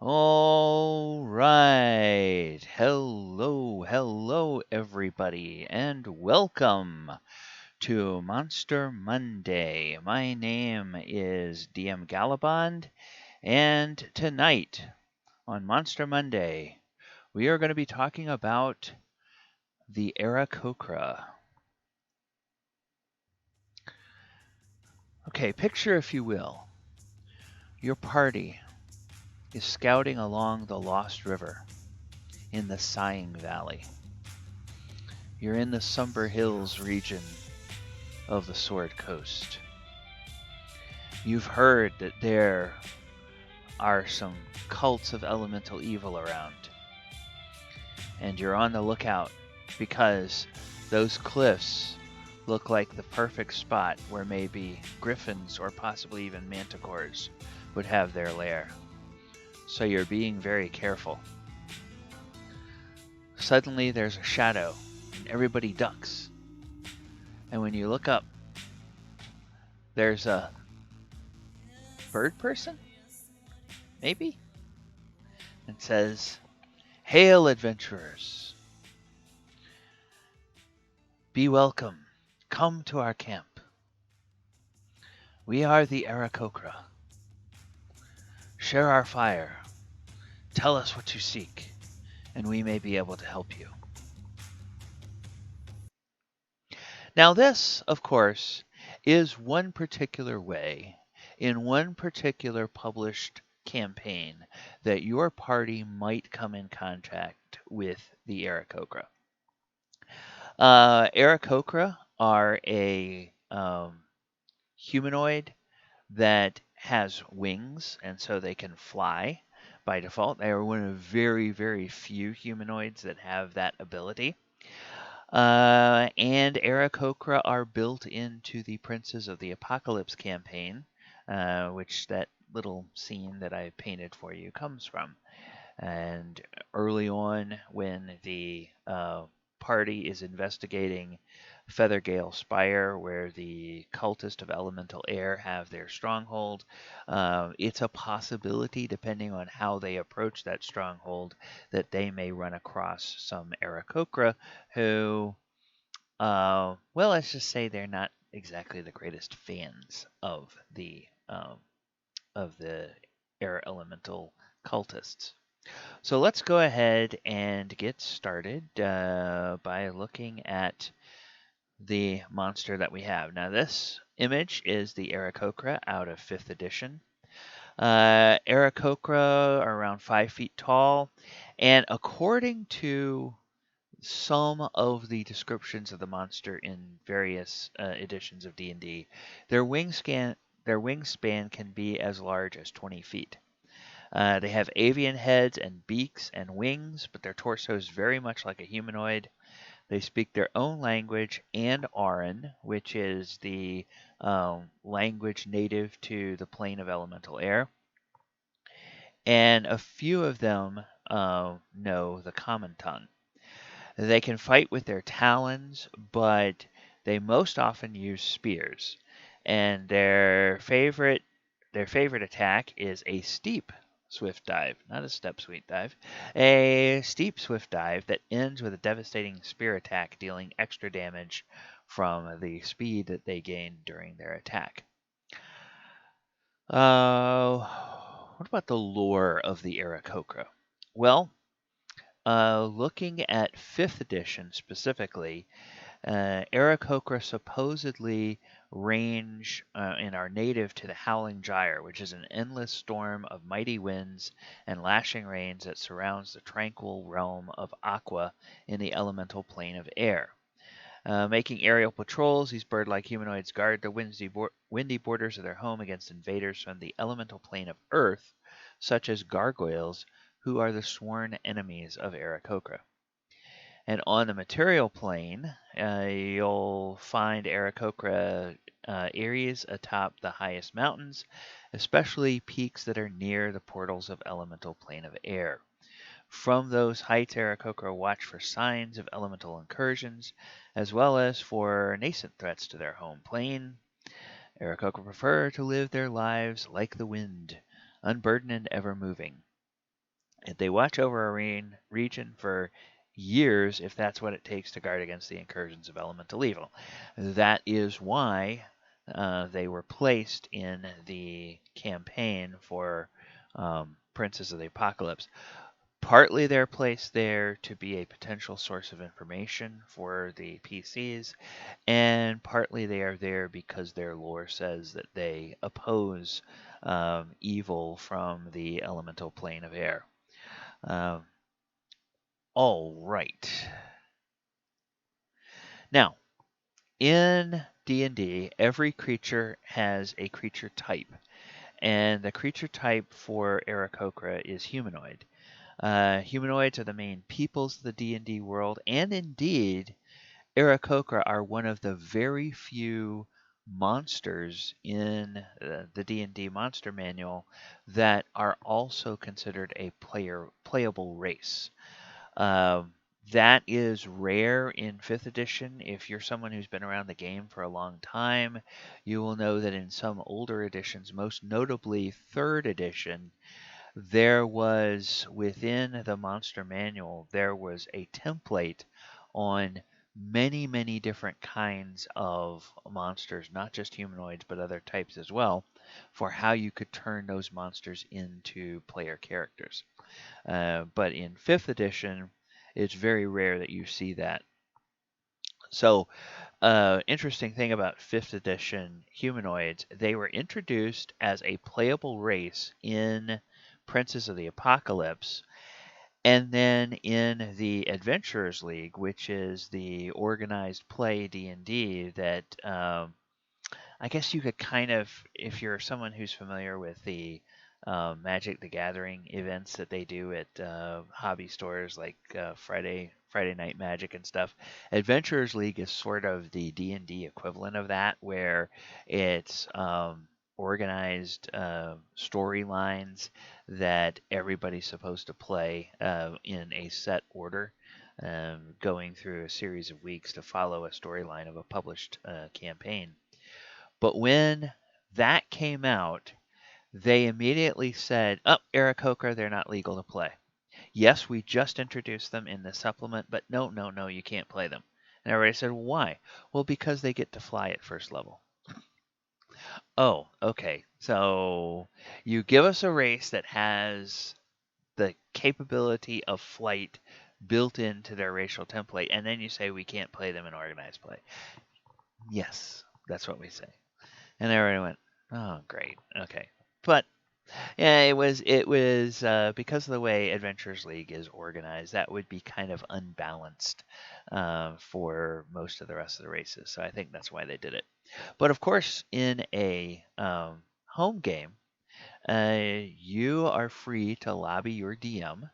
All right. Hello, everybody, and welcome to Monster Monday. My name is DM Gallibond, and tonight on Monster Monday, we are going to be talking about the Aarakocra. Okay, picture, if you will, your party is scouting along the Lost River in the Sighing Valley. You're in the Somber Hills region of the Sword Coast. You've heard that there are some cults of elemental evil around, and you're on the lookout because those cliffs look like the perfect spot where maybe griffins or possibly even manticores would have their lair. So you're being very careful. Suddenly there's a shadow, and everybody ducks. And when you look up, there's a bird person? Maybe? And says, "Hail, adventurers! Be welcome. Come to our camp. We are the Aarakocra. Share our fire. Tell us what you seek, and we may be able to help you." Now this, of course, is one particular way, in one particular published campaign, that your party might come in contact with the Aarakocra. Aarakocra are a humanoid that has wings, and so they can fly by default. They are one of very, very few humanoids that have that ability. And Aarakocra are built into the Princes of the Apocalypse campaign, which that little scene that I painted for you comes from. And early on, when the party is investigating Feathergale Spire, where the cultist of elemental air have their stronghold, it's a possibility, depending on how they approach that stronghold, that they may run across some Aarakocra who, well, let's just say they're not exactly the greatest fans of the air elemental cultists. So let's go ahead and get started by looking at the monster that we have. Now this image is the Aarakocra out of 5th edition. Aarakocra are around 5 feet tall, and according to some of the descriptions of the monster in various editions of D&D, their wingspan can be as large as 20 feet. They have avian heads and beaks and wings, but their torso is very much like a humanoid. They speak their own language and Aran, which is the language native to the plane of elemental air. And a few of them know the common tongue. They can fight with their talons, but they most often use spears. And their favorite attack is a steep swift dive, not a step sweet dive. A steep swift dive that ends with a devastating spear attack, dealing extra damage from the speed that they gain during their attack. What about the lore of the Aarakocra? Well, looking at 5th edition specifically, Aarakocra supposedly range and are native to the Howling Gyre, which is an endless storm of mighty winds and lashing rains that surrounds the tranquil realm of Aqua in the elemental plane of air. Making aerial patrols, these bird-like humanoids guard the windy borders of their home against invaders from the elemental plane of Earth, such as gargoyles, who are the sworn enemies of Aarakocra. And on the material plane, you'll find Aarakocra areas atop the highest mountains, especially peaks that are near the portals of elemental plane of air. From those heights, Aarakocra watch for signs of elemental incursions, as well as for nascent threats to their home plane. Aarakocra prefer to live their lives like the wind, unburdened and ever moving. They watch over a region for years if that's what it takes to guard against the incursions of elemental evil. That is why they were placed in the campaign for Princes of the Apocalypse. Partly they're placed there to be a potential source of information for the PCs, and partly they are there because their lore says that they oppose evil from the elemental plane of air. Um, all right. Now, in D&D, every creature has a creature type, and the creature type for Aarakocra is humanoid. Humanoids are the main peoples of the D&D world, and indeed, Aarakocra are one of the very few monsters in the D&D monster manual that are also considered a playable race. Um, that is rare in 5th edition. If you're someone who's been around the game for a long time, you will know that in some older editions, most notably 3rd edition, there was within the monster manual, there was a template on many, many different kinds of monsters, not just humanoids, but other types as well, for how you could turn those monsters into player characters. But in 5th edition, it's very rare that you see that. So, interesting thing about 5th edition humanoids, they were introduced as a playable race in Princes of the Apocalypse, and then in the Adventurers League, which is the organized play D&D that I guess you could kind of, if you're someone who's familiar with the Magic the Gathering events that they do at hobby stores like Friday Night Magic and stuff, Adventurers League is sort of the D&D equivalent of that, where it's organized storylines that everybody's supposed to play in a set order. Going through a series of weeks to follow a storyline of a published campaign. But when that came out, they immediately said, "Oh, Aarakocra, they're not legal to play." Yes, we just introduced them in the supplement, but no, no, no, you can't play them. And everybody said, "Why?" Well, because they get to fly at first level. Oh, okay. So you give us a race that has the capability of flight built into their racial template, and then you say we can't play them in organized play. Yes, that's what we say. And everyone went, "Oh, great, okay." But yeah, it was because of the way Adventurers League is organized, that would be kind of unbalanced for most of the rest of the races. So I think that's why they did it. But of course, in a home game, you are free to lobby your DM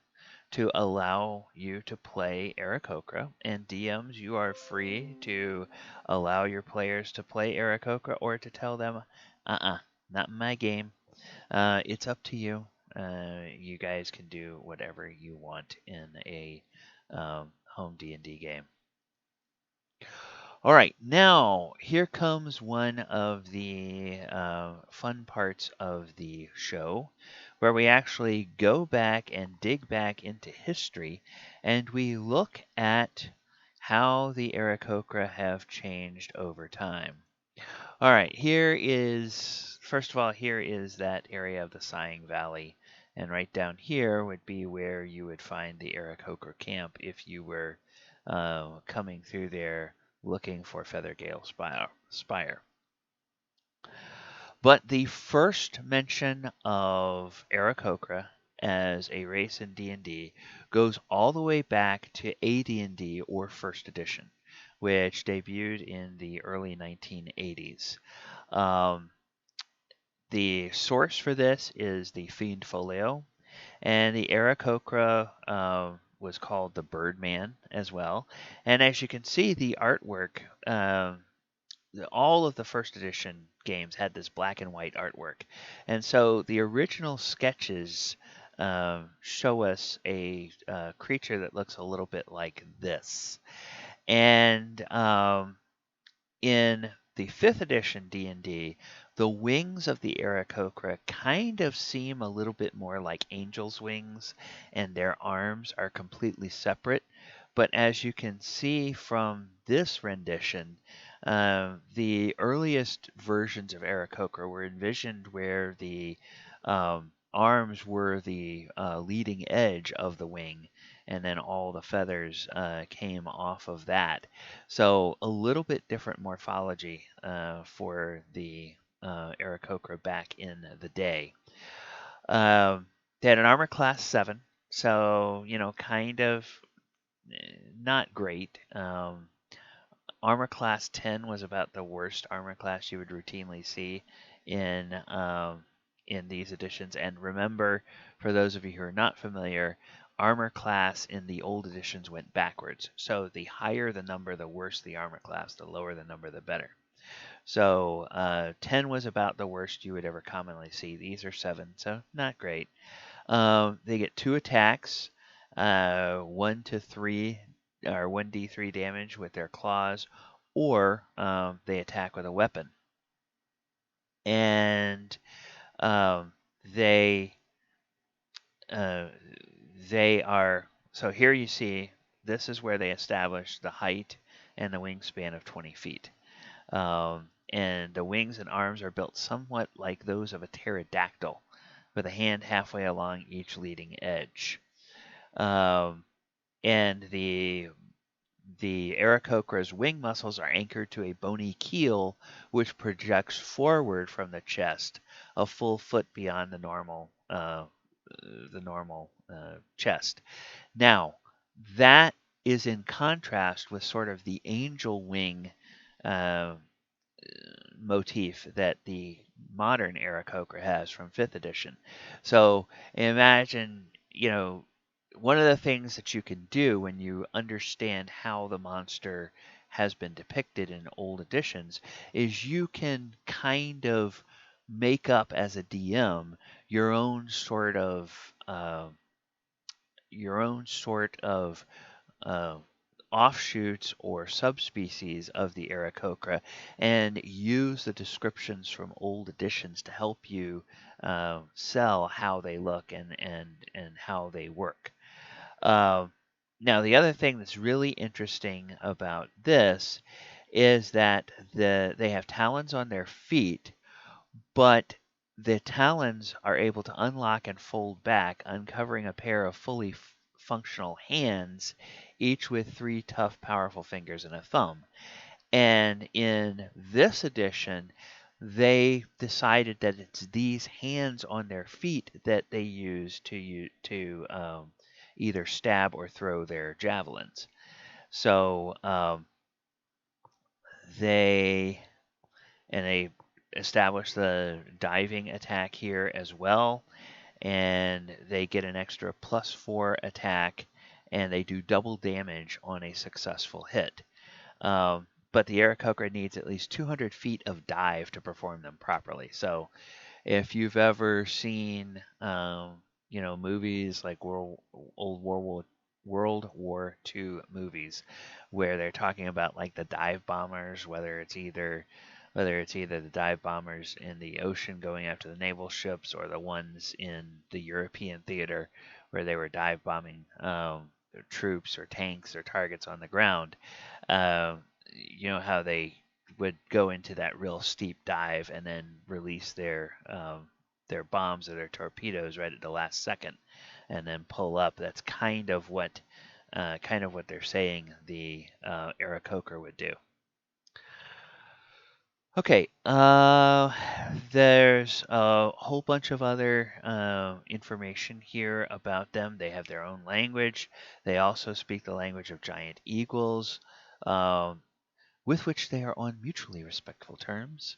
to allow you to play Aarakocra, and DMs, you are free to allow your players to play Aarakocra or to tell them, not in my game. It's up to you. You guys can do whatever you want in a home D&D game. All right, now here comes one of the fun parts of the show where we actually go back and dig back into history and we look at how the Aarakocra have changed over time. All right, first of all, here is that area of the Sighing Valley. And right down here would be where you would find the Aarakocra camp if you were coming through there looking for Feathergale Spire. But the first mention of Aarakocra as a race in D&D goes all the way back to AD&D or First Edition, which debuted in the early 1980s. The source for this is the Fiend Folio, and the Aarakocra was called the Birdman as well. And as you can see, the artwork, all of the first edition games had this black and white artwork. And so the original sketches show us a creature that looks a little bit like this. And in the 5th edition D&D, The wings of the Aarakocra kind of seem a little bit more like angel's wings, and their arms are completely separate. But as you can see from this rendition, the earliest versions of Aarakocra were envisioned where the arms were the leading edge of the wing, and then all the feathers came off of that. So a little bit different morphology for the Aarakocra back in the day. They had an armor class 7, so, kind of not great. Armor class 10 was about the worst armor class you would routinely see in these editions. And remember, for those of you who are not familiar, armor class in the old editions went backwards. So the higher the number, the worse the armor class. The lower the number, the better. So 10 was about the worst you would ever commonly see. These are 7, so not great. They get 2 attacks, 1 to 3 or 1d3 damage with their claws, or they attack with a weapon. And they are, so here you see, this is where they establish the height and the wingspan of 20 feet. And the wings and arms are built somewhat like those of a pterodactyl, with a hand halfway along each leading edge. And the Aarakocra's wing muscles are anchored to a bony keel, which projects forward from the chest, a full foot beyond the normal chest. Now, that is in contrast with sort of the angel wing motif that the modern Aarakocra has from 5th edition. So imagine, one of the things that you can do when you understand how the monster has been depicted in old editions is you can kind of make up as a DM your own sort of uh, offshoots or subspecies of the Aarakocra and use the descriptions from old editions to help you sell how they look and how they work. Now, the other thing that's really interesting about this is that they have talons on their feet, but the talons are able to unlock and fold back, uncovering a pair of fully functional hands, each with 3 tough, powerful fingers and a thumb. And in this edition, they decided that it's these hands on their feet that they use to either stab or throw their javelins. So they establish the diving attack here as well, and they get an extra +4 attack, and they do double damage on a successful hit. But the Aarakocra needs at least 200 feet of dive to perform them properly. So if you've ever seen, movies like World War II movies, where they're talking about like the dive bombers, whether it's either the dive bombers in the ocean going after the naval ships, or the ones in the European theater where they were dive bombing troops or tanks or targets on the ground. You know how they would go into that real steep dive and then release their bombs or their torpedoes right at the last second, and then pull up. That's kind of what they're saying the Aarakocra would do. Okay, there's a whole bunch of other information here about them. They have their own language. They also speak the language of giant eagles, with which they are on mutually respectful terms,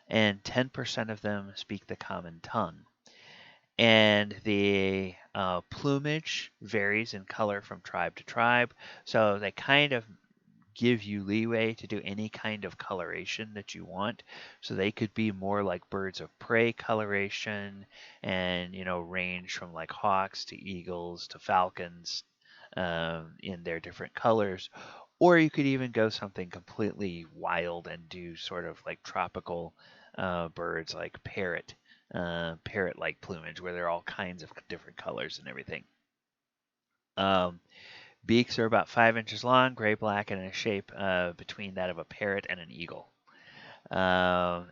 and 10% of them speak the common tongue. And the plumage varies in color from tribe to tribe, so they kind of give you leeway to do any kind of coloration that you want. So they could be more like birds of prey coloration, and range from like hawks to eagles to falcons in their different colors. Or you could even go something completely wild and do sort of like tropical birds like parrot-like plumage, where they're all kinds of different colors and everything. Beaks are about 5 inches long, gray-black, and in a shape between that of a parrot and an eagle. And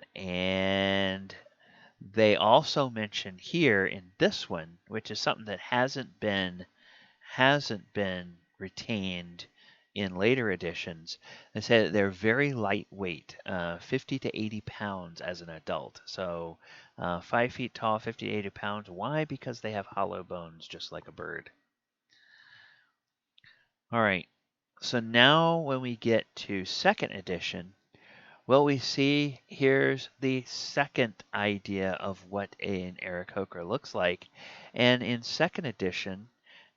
they also mention here in this one, which is something that hasn't been retained in later editions. They say that they're very lightweight, 50 to 80 pounds as an adult. So 5 feet tall, 50 to 80 pounds. Why? Because they have hollow bones, just like a bird. All right. So now when we get to second edition, well, we see here's the second idea of what an Aarakocra looks like. And in second edition,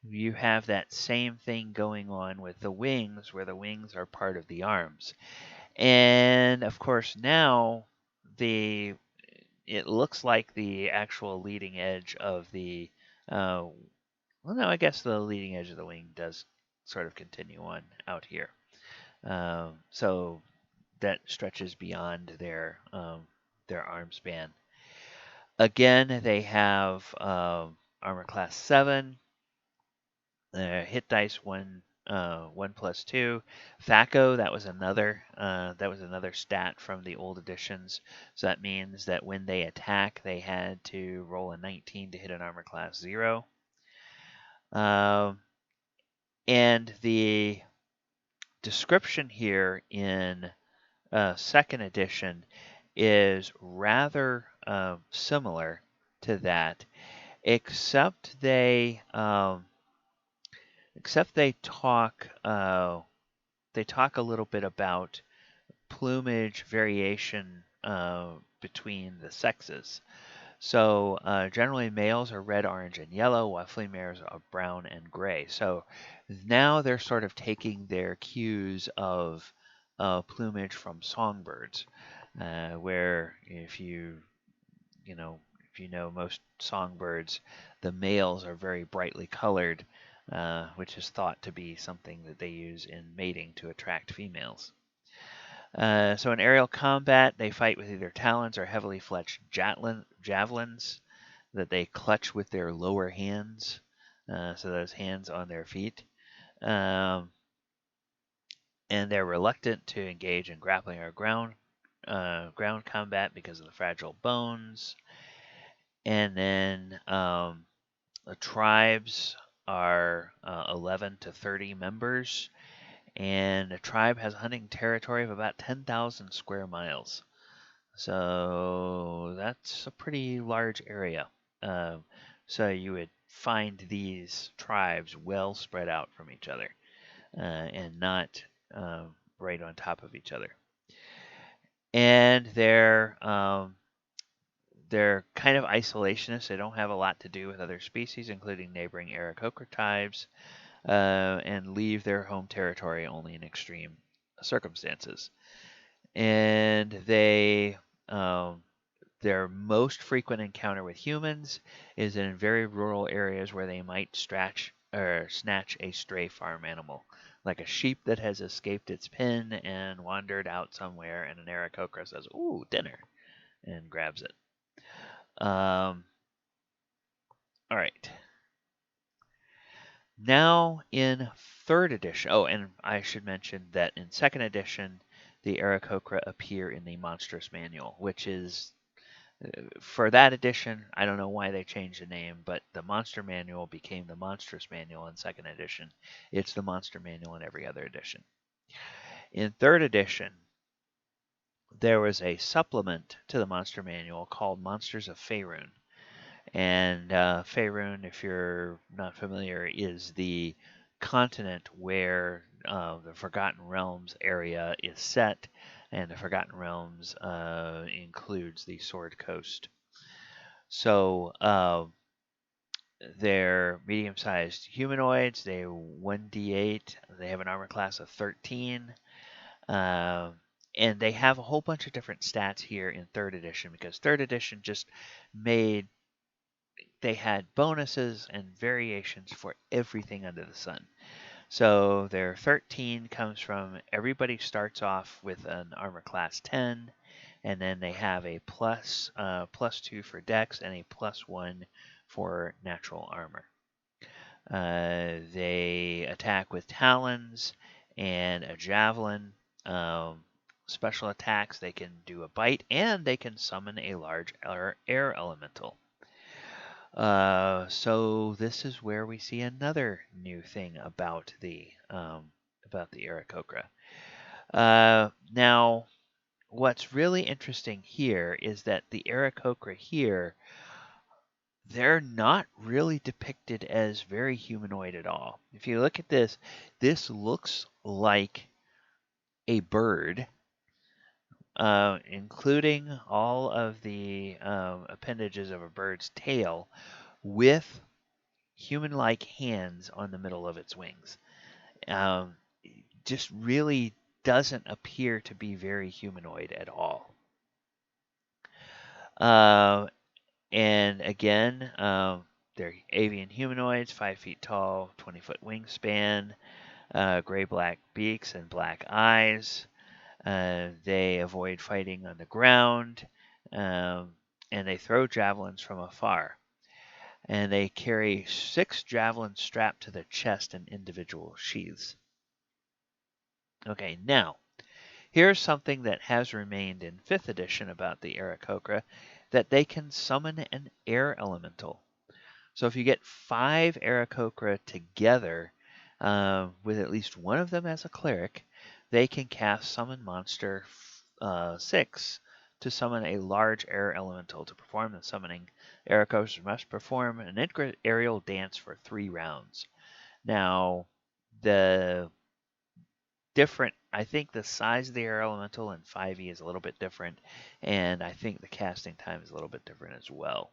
you have that same thing going on with the wings, where the wings are part of the arms. And of course, now it looks like the actual leading edge of the well, no, I guess the leading edge of the wing does sort of continue on out here. So that stretches beyond their arm span. Again, they have armor class 7. Hit dice 1+2. Thaco, that was another stat from the old editions. So that means that when they attack, they had to roll a 19 to hit an armor class 0. And the description here in second edition is rather similar to that, except they talk a little bit about plumage variation between the sexes. So generally males are red, orange, and yellow, while females are brown and gray. So now they're sort of taking their cues of plumage from songbirds, where if you know most songbirds, the males are very brightly colored, which is thought to be something that they use in mating to attract females. So in aerial combat, they fight with either talons or heavily fletched javelins that they clutch with their lower hands, so those hands on their feet. And they're reluctant to engage in grappling or ground combat because of the fragile bones. And then the tribes are 11 to 30 members. And a tribe has a hunting territory of about 10,000 square miles. So that's a pretty large area. So you would find these tribes well spread out from each other and not right on top of each other. And they're kind of isolationists. They don't have a lot to do with other species, including neighboring Aarakocra tribes. And leave their home territory only in extreme circumstances. And their most frequent encounter with humans is in very rural areas where they might snatch a stray farm animal, like a sheep that has escaped its pen and wandered out somewhere, and an Aarakocra says, "Ooh, dinner," and grabs it. All right. Now in third edition, and I should mention that in second edition, the Aarakocra appear in the Monstrous Manual, which is, for that edition, I don't know why they changed the name, but the Monster Manual became the Monstrous Manual in second edition. It's the Monster Manual in every other edition. In third edition, there was a supplement to the Monster Manual called Monsters of Faerun. And Faerun, if you're not familiar, is the continent where the Forgotten Realms area is set, and the Forgotten Realms includes the Sword Coast. So they're medium-sized humanoids. They're 1d8. They have an armor class of 13. And they have a whole bunch of different stats here in third edition, because third edition just they had bonuses and variations for everything under the sun. So their 13 comes from everybody starts off with an armor class 10. and then they have a +2 for Dex and a +1 for natural armor. They attack with talons and a javelin. Special attacks, they can do a bite, and they can summon a large air elemental. So this is where we see another new thing about the Aarakocra. Now, what's really interesting here is that the Aarakocra here, they're not really depicted as very humanoid at all. If you look at this, this looks like a bird, including all of the appendages of a bird's tail, with human-like hands on the middle of its wings. Just really doesn't appear to be very humanoid at all. And again, they're avian humanoids, 5 feet tall, 20-foot wingspan, gray-black beaks and black eyes. They avoid fighting on the ground, and they throw javelins from afar. And they carry 6 javelins strapped to their chest in individual sheaths. Okay, now, here's something that has remained in 5th edition about the Aarakocra, that they can summon an air elemental. So if you get 5 Aarakocra together, with at least one of them as a cleric, they can cast Summon Monster 6 to summon a large air elemental. To perform the summoning, Aarakocra must perform an aerial dance for 3 rounds. Now, I think the size of the air elemental in 5e is a little bit different, and I think the casting time is a little bit different as well.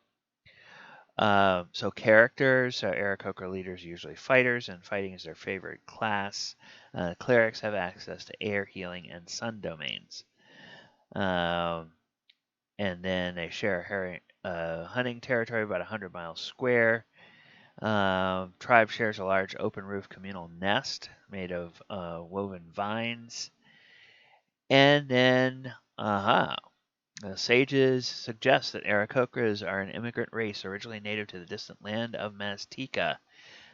So characters, Aarakocra leaders are usually fighters, and fighting is their favorite class. Clerics have access to air, healing, and sun domains. And then they share hunting territory about 100 miles square. Tribe shares a large open roof communal nest made of woven vines. And then, sages suggest that Aarakocras are an immigrant race originally native to the distant land of Maztica.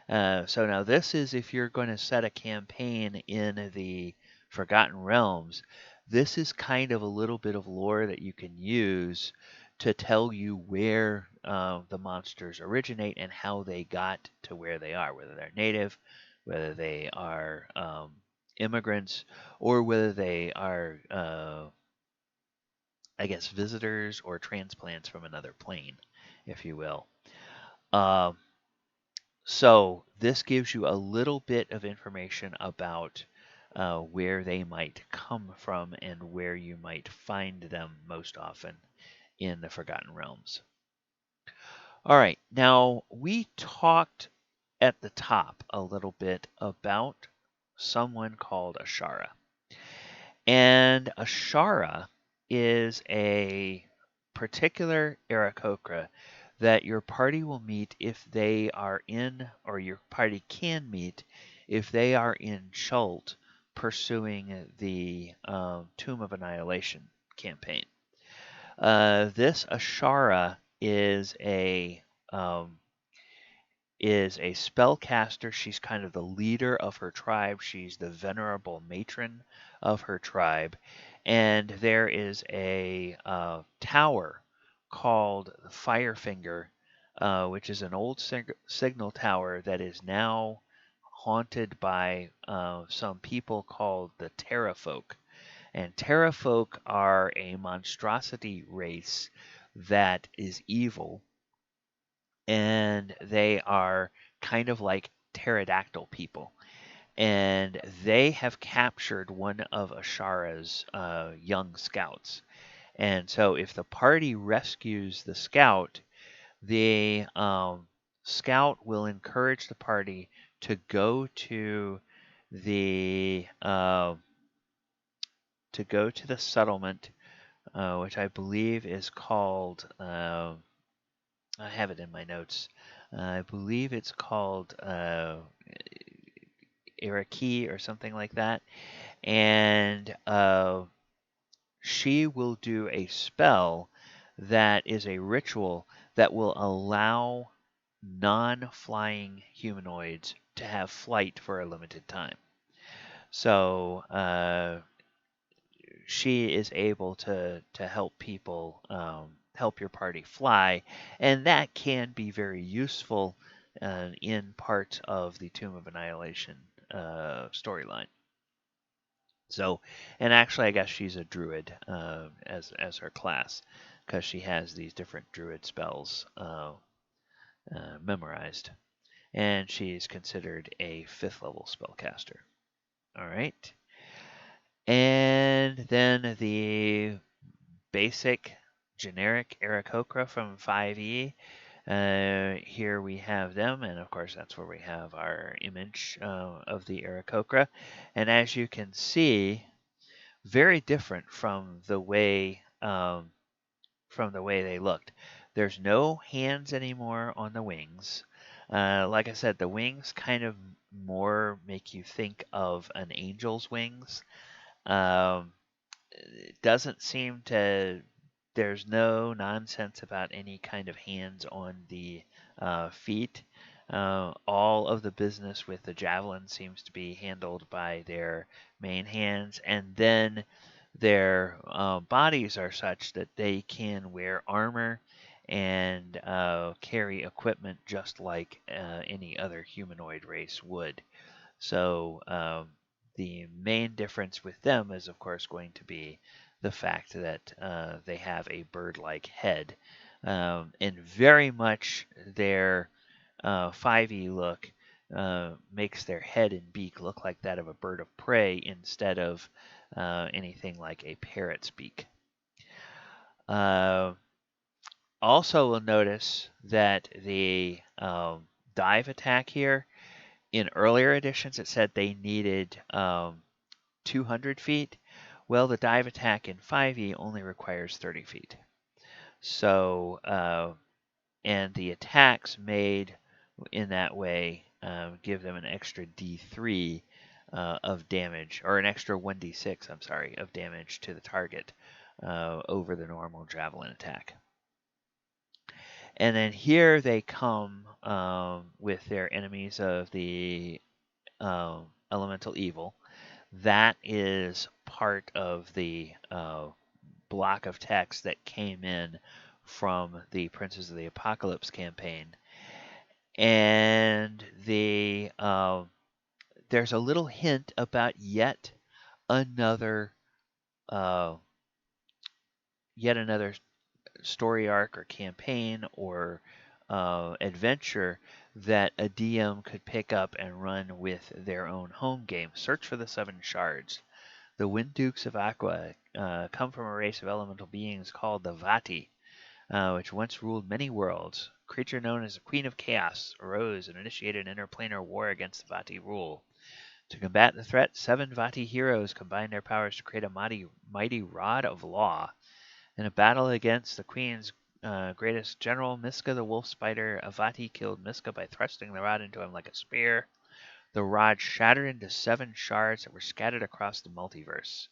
So now this is if you're going to set a campaign in the Forgotten Realms, this is kind of a little bit of lore that you can use to tell you where the monsters originate and how they got to where they are, whether they're native, whether they are immigrants, or whether they are, I guess, visitors or transplants from another plane, if you will. So this gives you a little bit of information about where they might come from and where you might find them most often in the Forgotten Realms. All right, now we talked at the top a little bit about someone called Ashara. And Ashara is a particular Aarakocra that your party will meet if they are in, or your party can meet if they are in Chult pursuing the Tomb of Annihilation campaign. This Ashara is a spellcaster. She's kind of the leader of her tribe. She's the venerable matron of her tribe. And there is a tower called the Firefinger, which is an old signal tower that is now haunted by some people called the Terrafolk. And Terrafolk are a monstrosity race that is evil, and they are kind of like pterodactyl people. And they have captured one of Ashara's young scouts. And so if the party rescues the scout, the scout will encourage the party to go to the settlement, which I believe is called. I have it in my notes. I believe it's called Iraqi or something like that. And she will do a spell that is a ritual that will allow non-flying humanoids to have flight for a limited time. So she is able to help people, help your party fly, and that can be very useful in parts of the Tomb of Annihilation storyline. So, and actually, I guess she's a druid as her class, because she has these different druid spells memorized, and she's considered a 5th level spellcaster. All right, and then the basic generic Aarakocra from 5e. Here we have them, and of course that's where we have our image of the Aarakocra. And as you can see, very different from the way they looked. There's no hands anymore on the wings. Like I said, the wings kind of more make you think of an angel's wings. It doesn't seem to. There's no nonsense about any kind of hands on the feet. All of the business with the javelin seems to be handled by their main hands, and then their bodies are such that they can wear armor and carry equipment just like any other humanoid race would. So the main difference with them is, of course, going to be the fact that they have a bird-like head, and very much their 5e look makes their head and beak look like that of a bird of prey instead of anything like a parrot's beak. Also, will notice that the dive attack here, in earlier editions, it said they needed 200 feet. Well, the dive attack in 5e only requires 30 feet. So, and the attacks made in that way give them an extra d3 of damage, or an extra 1d6, I'm sorry, of damage to the target over the normal javelin attack. And then here they come with their enemies of the elemental evil. That is part of the block of text that came in from the Princes of the Apocalypse campaign. And there's a little hint about yet another story arc or campaign or adventure that a DM could pick up and run with their own home game. Search for the 7 Shards. The Wind Dukes of Aqua come from a race of elemental beings called the Vati, which once ruled many worlds. A creature known as the Queen of Chaos arose and initiated an interplanar war against the Vati rule. To combat the threat, 7 Vati heroes combined their powers to create a mighty rod of law. In a battle against the Queen's greatest general, Miska the Wolf Spider, Avati killed Miska by thrusting the rod into him like a spear. The rod shattered into 7 shards that were scattered across the multiverse.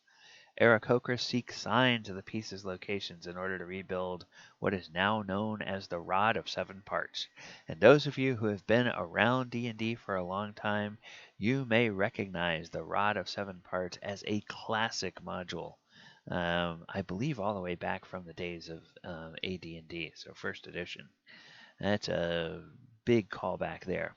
Aarakocra seeks signs of the pieces' locations in order to rebuild what is now known as the Rod of 7 Parts. And those of you who have been around D&D for a long time, you may recognize the Rod of 7 Parts as a classic module. I believe all the way back from the days of AD&D, so 1st edition. That's a big callback there.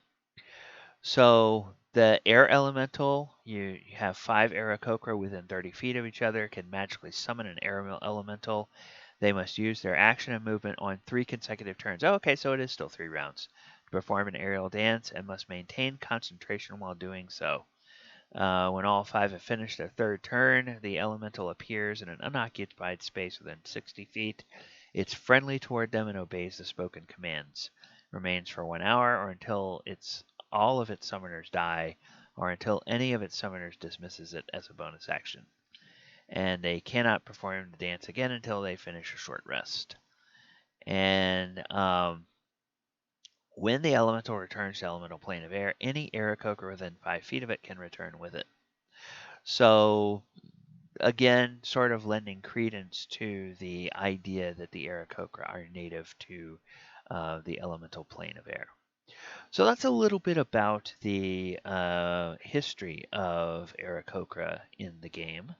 So the air elemental, you have 5 Aarakocra within 30 feet of each other, can magically summon an air elemental. They must use their action and movement on 3 consecutive turns. Oh, okay, so it is still 3 rounds. To perform an aerial dance and must maintain concentration while doing so. When all 5 have finished their 3rd turn, the elemental appears in an unoccupied space within 60 feet. It's friendly toward them and obeys the spoken commands. Remains for 1 hour or until all of its summoners die, or until any of its summoners dismisses it as a bonus action. And they cannot perform the dance again until they finish a short rest. And when the elemental returns to elemental plane of air, any Aarakocra within 5 feet of it can return with it. So again, sort of lending credence to the idea that the Aarakocra are native to the elemental plane of air. So that's a little bit about the history of Aarakocra in the game.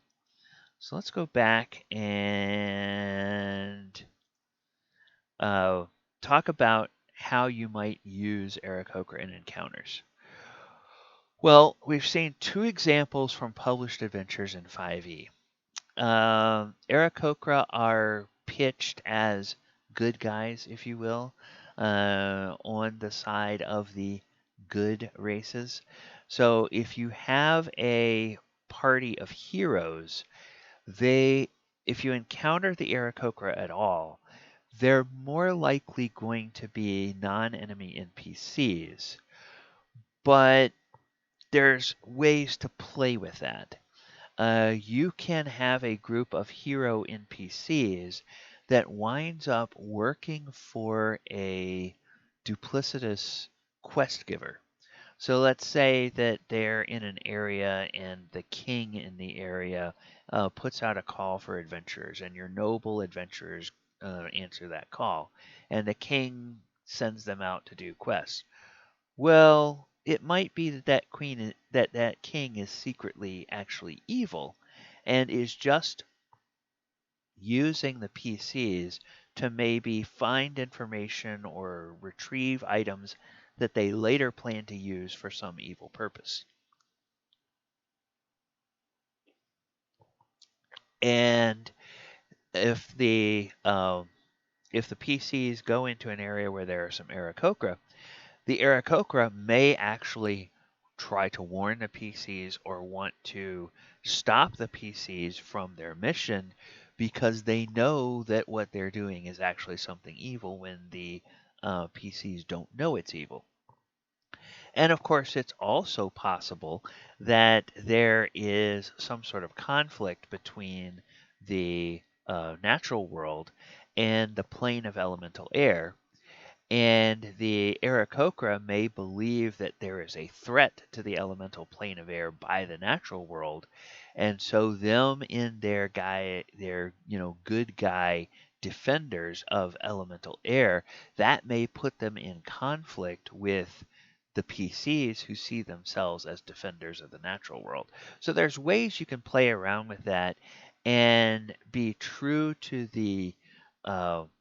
So let's go back and talk about how you might use Aarakocra in encounters. Well, we've seen 2 examples from published adventures in 5e. Aarakocra are pitched as good guys, if you will, on the side of the good races. So if you have a party of heroes, if you encounter the Aarakocra at all, they're more likely going to be non-enemy NPCs, but there's ways to play with that. You can have a group of hero NPCs that winds up working for a duplicitous quest giver. So let's say that they're in an area and the king in the area puts out a call for adventurers, and your noble adventurers answer that call, and the king sends them out to do quests. Well, it might be that that king is secretly actually evil, and is just using the PCs to maybe find information or retrieve items that they later plan to use for some evil purpose. And if the PCs go into an area where there are some Aarakocra, the Aarakocra may actually try to warn the PCs or want to stop the PCs from their mission because they know that what they're doing is actually something evil when the PCs don't know it's evil. And of course, it's also possible that there is some sort of conflict between the natural world and the plane of elemental air, and the Aarakocra may believe that there is a threat to the elemental plane of air by the natural world, and so them in their good guy defenders of elemental air, that may put them in conflict with the PCs who see themselves as defenders of the natural world. So there's ways you can play around with that and be true to the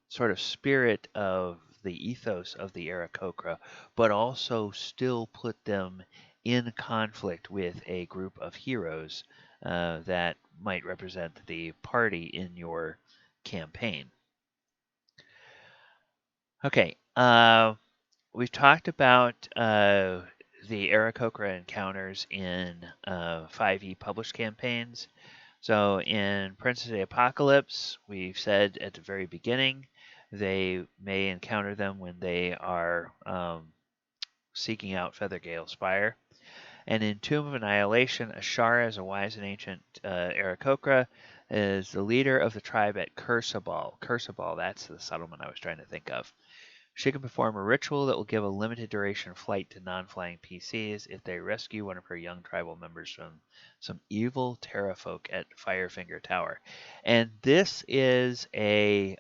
sort of spirit of the ethos of the Aarakocra, but also still put them in conflict with a group of heroes that might represent the party in your campaign. Okay, we've talked about the Aarakocra encounters in 5e published campaigns. So in Princess of the Apocalypse, we've said at the very beginning, they may encounter them when they are seeking out Feathergale Spire. And in Tomb of Annihilation, Ashara is a wise and ancient Aarakocra, is the leader of the tribe at Kursabal. Kursabal, that's the settlement I was trying to think of. She can perform a ritual that will give a limited duration flight to non-flying PCs if they rescue one of her young tribal members from some evil terrafolk at Firefinger Tower. And this is an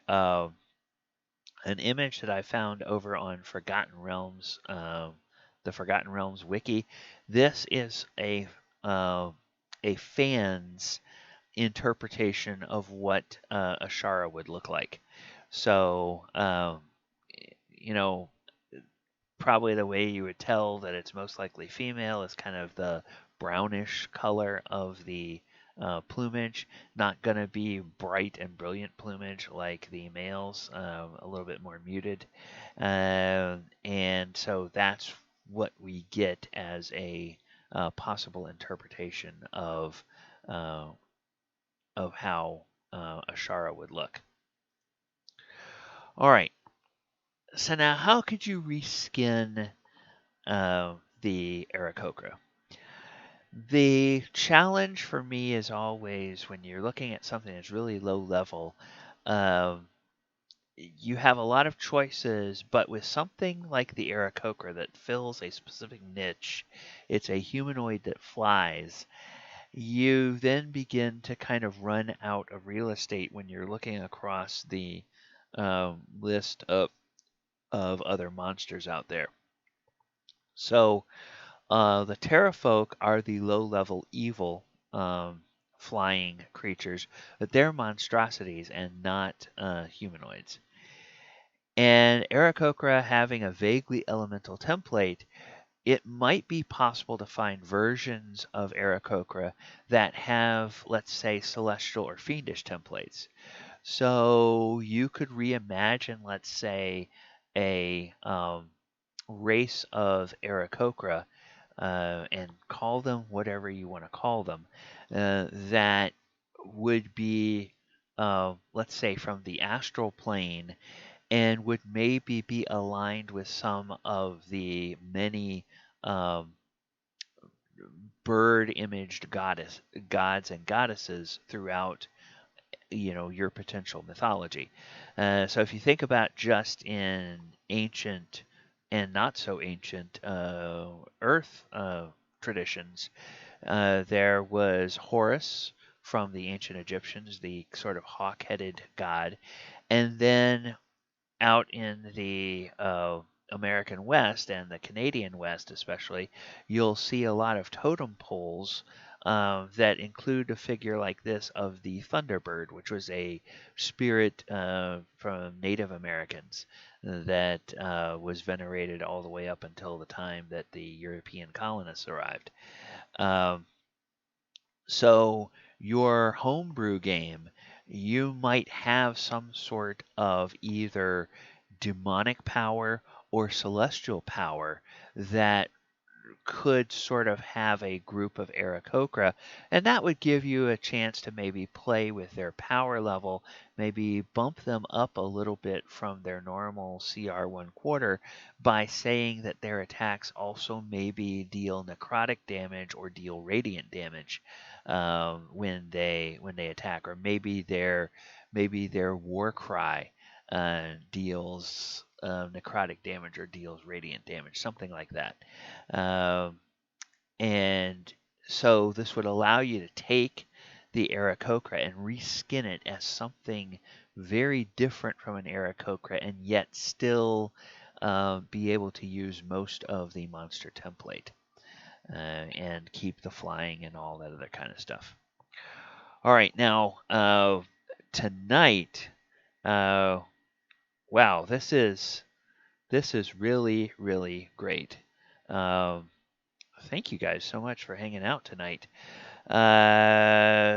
image that I found over on Forgotten Realms, the Forgotten Realms wiki. This is a fan's interpretation of what Ashara would look like. So, you know, probably the way you would tell that it's most likely female is kind of the brownish color of the plumage. Not going to be bright and brilliant plumage like the males, a little bit more muted. And so that's what we get as a possible interpretation of how Ashara would look. All right. So now, how could you reskin the Aarakocra? The challenge for me is always when you're looking at something that's really low level, um, you have a lot of choices, but with something like the Aarakocra that fills a specific niche, it's a humanoid that flies. you then begin to kind of run out of real estate when you're looking across the list of other monsters out there. So the Terrafolk are the low-level evil flying creatures, but they're monstrosities and not humanoids. And Aarakocra having a vaguely elemental template, it might be possible to find versions of Aarakocra that have, let's say, celestial or fiendish templates. So you could reimagine, let's say, a race of Aarakocra and call them whatever you want to call them, that would be, let's say, from the astral plane and would maybe be aligned with some of the many um, bird imaged gods and goddesses throughout your potential mythology. So if you think about just in ancient and not so ancient earth traditions, there was Horus from the ancient Egyptians, the sort of hawk-headed god, and then out in the American West and the Canadian West, especially, you'll see a lot of totem poles that include a figure like this of the Thunderbird, which was a spirit from Native Americans that was venerated all the way up until the time that the European colonists arrived. Um, so your homebrew game, you might have some sort of either demonic power or celestial power that could sort of have a group of Aarakocra, and that would give you a chance to maybe play with their power level, maybe bump them up a little bit from their normal CR1 quarter by saying that their attacks also maybe deal necrotic damage or deal radiant damage when they attack, or maybe their war cry deals necrotic damage or deals radiant damage, something like that. Um, and so this would allow you to take the Aarakocra and reskin it as something very different from an Aarakocra, and yet still be able to use most of the monster template and keep the flying and all that other kind of stuff. All right, now tonight, wow, this is really really great. Um, Thank you guys so much for hanging out tonight.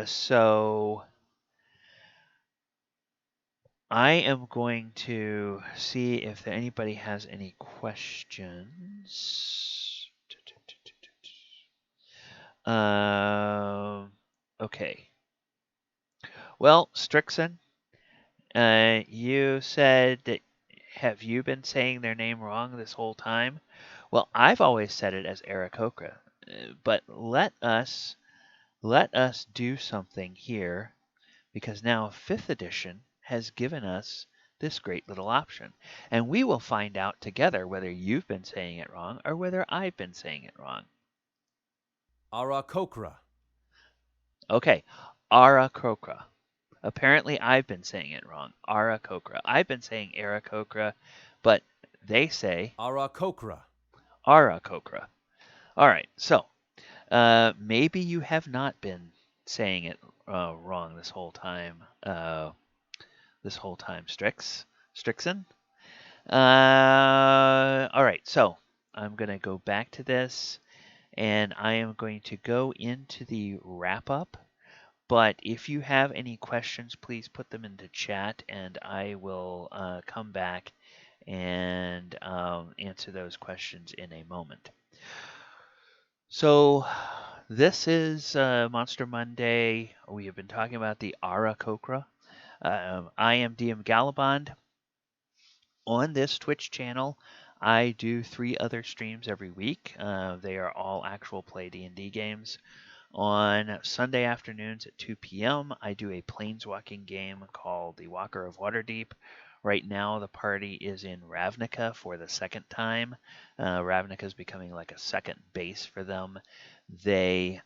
So I am going to see if anybody has any questions. Okay. Well, Strixon, you said that have you been saying their name wrong this whole time? Well, I've always said it as Aarakocra, but let us do something here because now 5th edition has given us this great little option. And we will find out together whether you've been saying it wrong or whether I've been saying it wrong. Aarakocra. Okay, Aarakocra. Apparently I've been saying it wrong. Aarakocra. I've been saying Aarakocra, but they say Aarakocra. Aarakocra. All right, so maybe you have not been saying it wrong this whole time. Strixon. All right, so I'm going to go back to this and I am going to go into the wrap up. But if you have any questions, please put them into chat and I will come back and answer those questions in a moment. So, this is Monster Monday. We have been talking about the Aarakocra. I am DM Gallibond. On this Twitch channel, I do 3 other streams every week. They are all actual play D&D games. On Sunday afternoons at 2 p.m., I do a planeswalking game called The Walker of Waterdeep. Right now, the party is in Ravnica for the second time. Ravnica is becoming like a second base for them. They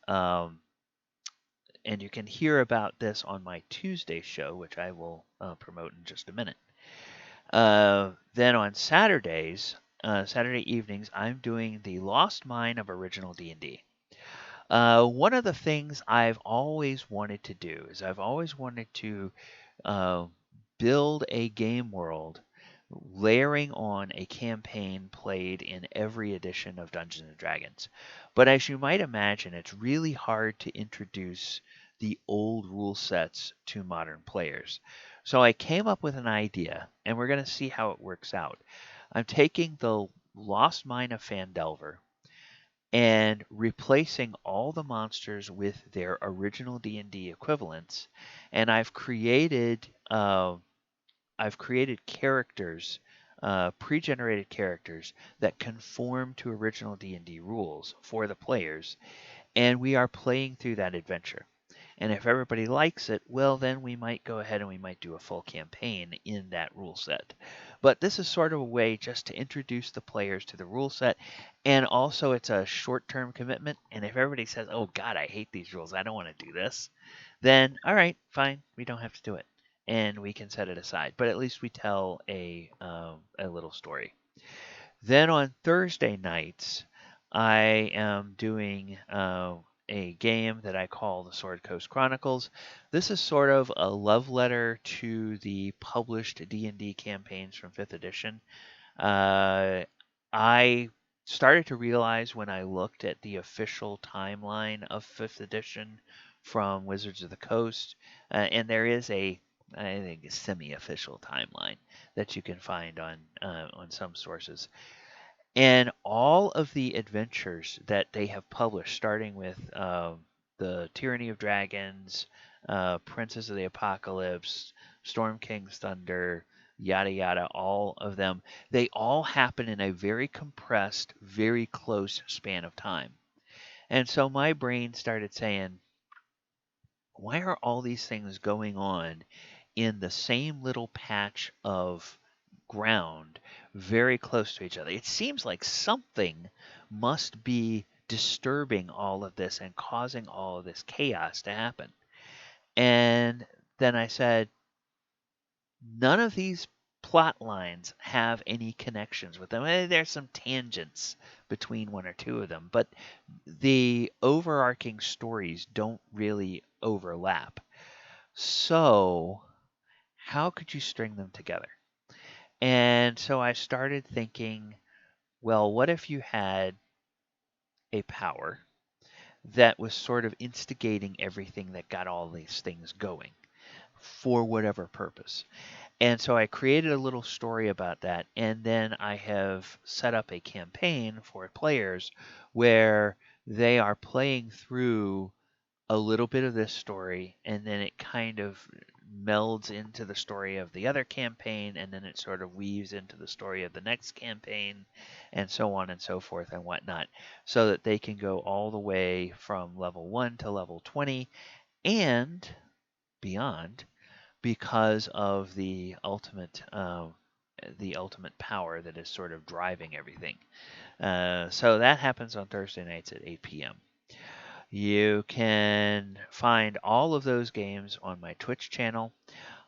and you can hear about this on my Tuesday show, which I will promote in just a minute. Then on Saturdays, Saturday evenings, I'm doing the Lost Mine of Original D&D. One of the things I've always wanted to do is I've always wanted to uh, build a game world layering on a campaign played in every edition of Dungeons and Dragons. But as you might imagine, it's really hard to introduce the old rule sets to modern players. So I came up with an idea, and we're going to see how it works out. I'm taking the Lost Mine of Phandelver and replacing all the monsters with their original D&D equivalents, and I've created characters, pre-generated characters that conform to original D&D rules for the players, and we are playing through that adventure. And if everybody likes it, well, then we might go ahead and we might do a full campaign in that rule set. But this is sort of a way just to introduce the players to the rule set. And also, it's a short term commitment. And if everybody says, oh, God, I hate these rules, I don't want to do this, then all right, fine, we don't have to do it. And we can set it aside. But at least we tell a little story. Then on Thursday nights, I am doing a game that I call the Sword Coast Chronicles. This is sort of a love letter to the published D&D campaigns from 5th edition. I started to realize when I looked at the official timeline of 5th edition from Wizards of the Coast, and there is I think, a semi-official timeline that you can find on some sources. And all of the adventures that they have published, starting with the Tyranny of Dragons, Princes of the Apocalypse, Storm King's Thunder, yada yada, all of them, they all happen in a very compressed, very close span of time. And so my brain started saying, why are all these things going on in the same little patch of ground very close to each other? It seems like something must be disturbing all of this and causing all of this chaos to happen. And then I said, none of these plot lines have any connections with them. There's some tangents between one or two of them, but the overarching stories don't really overlap. So, how could you string them together? And so I started thinking, well, what if you had a power that was sort of instigating everything that got all these things going for whatever purpose? And so I created a little story about that, and then I have set up a campaign for players where they are playing through a little bit of this story, and then it kind of melds into the story of the other campaign, and then it sort of weaves into the story of the next campaign, and so on and so forth and whatnot, so that they can go all the way from level 1 to level 20 and beyond, because of the ultimate power that is sort of driving everything. So that happens on Thursday nights at 8 p.m. You can find all of those games on my Twitch channel.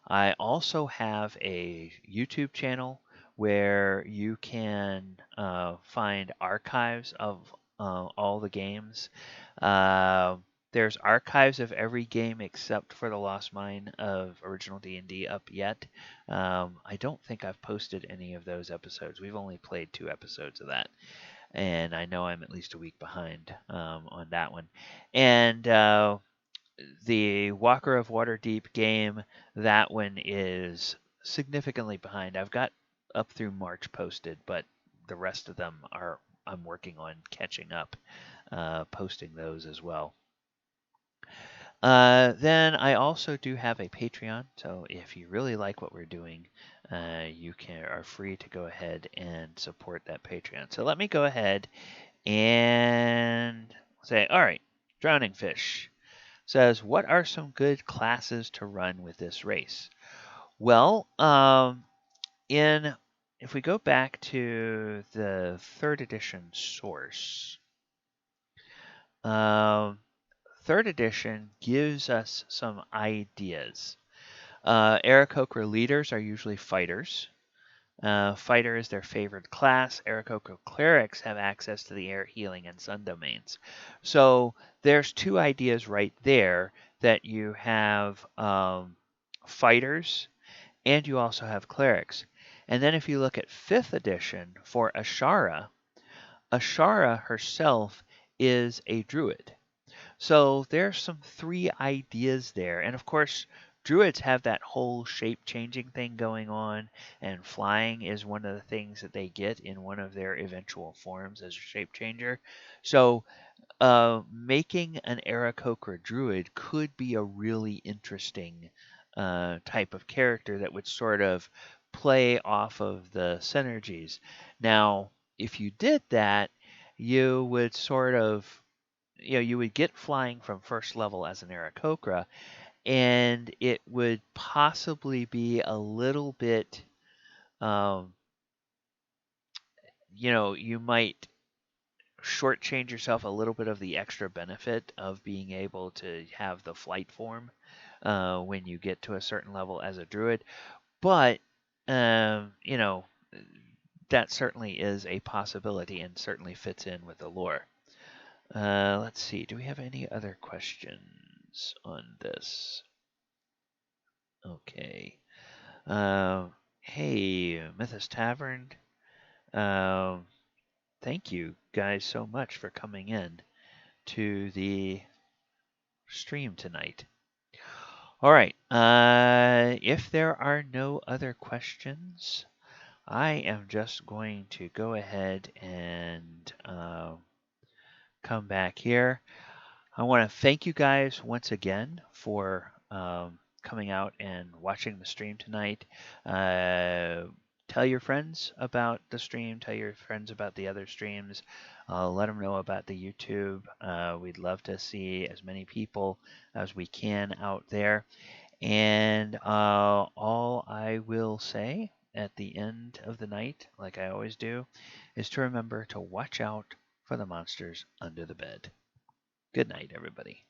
I also have a YouTube channel where you can find archives of all the games. Uh, there's archives of every game except for the Lost Mine of Original D&D up yet. I don't think I've posted any of those episodes. We've only played 2 episodes of that, and I know I'm at least a week behind on that one. And the Walker of Waterdeep game, that one is significantly behind. I've got up through March posted, but the rest of them I'm working on catching up, posting those as well. Then I also do have a Patreon, so if you really like what we're doing, you are free to go ahead and support that Patreon. So let me go ahead and say, all right, Drowning Fish says, what are some good classes to run with this race? Well, if we go back to the 3rd edition source, 3rd edition gives us some ideas. Aarakocra leaders are usually fighters. Fighter is their favorite class. Aarakocra clerics have access to the air, healing, and sun domains. So there's 2 ideas right there, that you have fighters and you also have clerics. And then if you look at 5th edition for Ashara, Ashara herself is a druid. So there's some 3 ideas there. And of course, druids have that whole shape changing thing going on, and flying is one of the things that they get in one of their eventual forms as a shape changer. So making an Aarakocra druid could be a really interesting type of character that would sort of play off of the synergies. Now, if you did that, you would sort of, you would get flying from 1st level as an Aarakocra, and it would possibly be a little bit, um, you might shortchange yourself a little bit of the extra benefit of being able to have the flight form when you get to a certain level as a druid. But, that certainly is a possibility and certainly fits in with the lore. Let's see. Do we have any other questions on this? Okay. Hey, Mythos Tavern. Thank you guys so much for coming in to the stream tonight. All right. If there are no other questions, I am just going to go ahead and come back here. I want to thank you guys once again for coming out and watching the stream tonight. Tell your friends about the stream. Tell your friends about the other streams. Let them know about the YouTube. We'd love to see as many people as we can out there. And all I will say at the end of the night, like I always do, is to remember to watch out for the monsters under the bed. Good night, everybody.